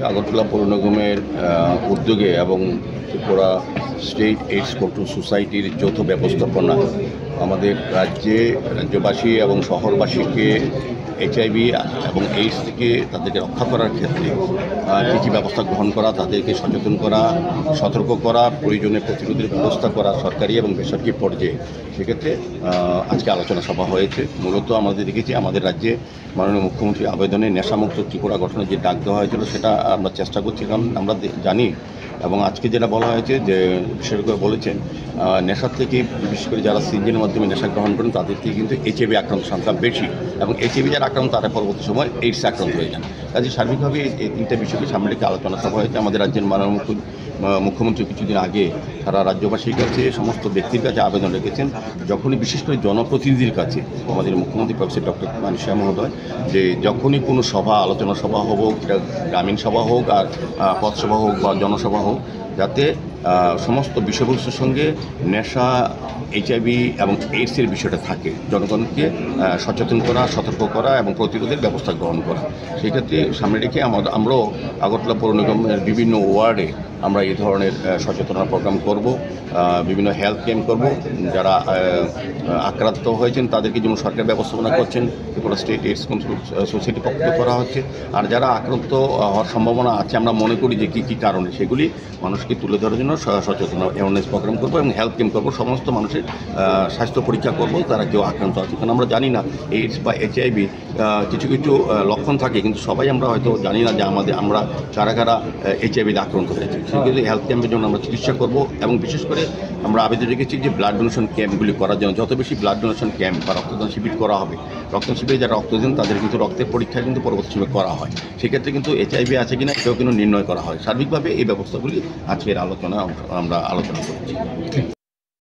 আগরতলা পৌর নিগমের উদ্যোগে এবং ত্রিপুরা স্টেট এইডস কন্ট্রোল সোসাইটির যৌথ ব্যবস্থাপনা আমাদের রাজ্যবাসী এবং শহরবাসীকে এইচআইভি এবং এইডস থেকে তাদেরকে রক্ষা করার ক্ষেত্রে কী কী ব্যবস্থা গ্রহণ করা, তাদেরকে সচেতন করা, সতর্ক করা, প্রয়োজনে প্রতিরোধের ব্যবস্থা করা সরকারি এবং বেসরকারি পর্যায়ে। সেক্ষেত্রে আজকে আলোচনা সভা হয়েছে। মূলত আমাদের দেখেছি আমাদের রাজ্যে মাননীয় মুখ্যমন্ত্রী আবেদনে নেশামুক্ত ত্রিপুরা গঠনের যে ডাক দেওয়া হয়েছিল সেটা আমরা চেষ্টা করছি, কারণ আমরা জানি এবং আজকে যেটা বলা হয়েছে যে বিশেষজ্ঞ বলেছেন নেশার থেকে বিশেষ করে যারা সিরিঞ্জের মাধ্যমে নেশা গ্রহণ করেন তাদের থেকে কিন্তু এইচআইভি আক্রান্ত সংখ্যা বেশি এবং এইচআইভি যারা আক্রান্ত তারা পরবর্তী সময় এইডস আক্রান্ত হয়ে যান। কাজে সার্বিকভাবে এই তিনটা বিষয়কে সামনে রেখে আলোচনা সভা হয়েছে। আমাদের রাজ্যের মাননীয় মুখ্যমন্ত্রী কিছুদিন আগে তারা রাজ্যবাসীর কাছে সমস্ত ব্যক্তির কাছে আবেদন রেখেছেন, যখনই বিশেষ করে জনপ্রতিনিধির কাছে আমাদের মুখ্যমন্ত্রী প্রফেসর ডক্টর মানিক সাহা মহোদয়, যে যখনই কোনো সভা আলোচনা সভা হোক, এটা গ্রামীণ সভা হোক আর পথসভা হোক বা জনসভা হোক, যাতে সমস্ত বিষয়বস্তুর সঙ্গে নেশা, এইচআইভি এবং এইডসের বিষয়টা থাকে, জনগণকে সচেতন করা, সতর্ক করা এবং প্রতিরোধের ব্যবস্থা গ্রহণ করা। সেক্ষেত্রে সামনে রেখে আমরাও আগরতলা পৌর নিগমের বিভিন্ন ওয়ার্ডে আমরা এই ধরনের সচেতনতা প্রোগ্রাম করব, বিভিন্ন হেলথ ক্যাম্প করব। যারা আক্রান্ত হয়েছেন তাদেরকে যেমন সরকার ব্যবস্থাপনা করছেন, Tripura state AIDS control society পক্ষ করা হচ্ছে। আর যারা আক্রান্ত হওয়ার সম্ভাবনা আছে আমরা মনে করি যে কী কারণে, সেগুলি মানুষকে তুলে ধরার জন্য সচেতন অ্যাওয়ারনেস প্রোগ্রাম করবো এবং হেলথ ক্যাম্প করবো। সমস্ত মানুষের স্বাস্থ্য পরীক্ষা করবো তারা কেউ আক্রান্ত আছে, কারণ আমরা জানি না এইডস বা এইচআইভি কিছু কিছু লক্ষণ থাকে, কিন্তু সবাই আমরা হয়তো জানি না যে আমরা কারা এইচআইভিতে আক্রান্ত হয়েছে। সেক্ষেত্রে হেলথ ক্যাম্পের জন্য আমরা চিকিৎসা করবো এবং বিশেষ করে আমরা আবেদন রেখেছি যে ব্লাড ডোনেশন ক্যাম্পগুলি করার জন্য। যত বেশি ব্লাড ডোনেশন ক্যাম্প বা রক্তদান শিবির করা হবে, রক্তদান শিবিরে যারা রক্ত দেন তাদের কিন্তু রক্তের পরীক্ষা কিন্তু পরবর্তী সময় করা হয়। সেক্ষেত্রে কিন্তু এইচআইভি আছে কিনা এটাও কিন্তু নির্ণয় করা হয়। সার্বিকভাবে এই ব্যবস্থাগুলি আজকের আলোচনা আমরা আলোচনা করছি।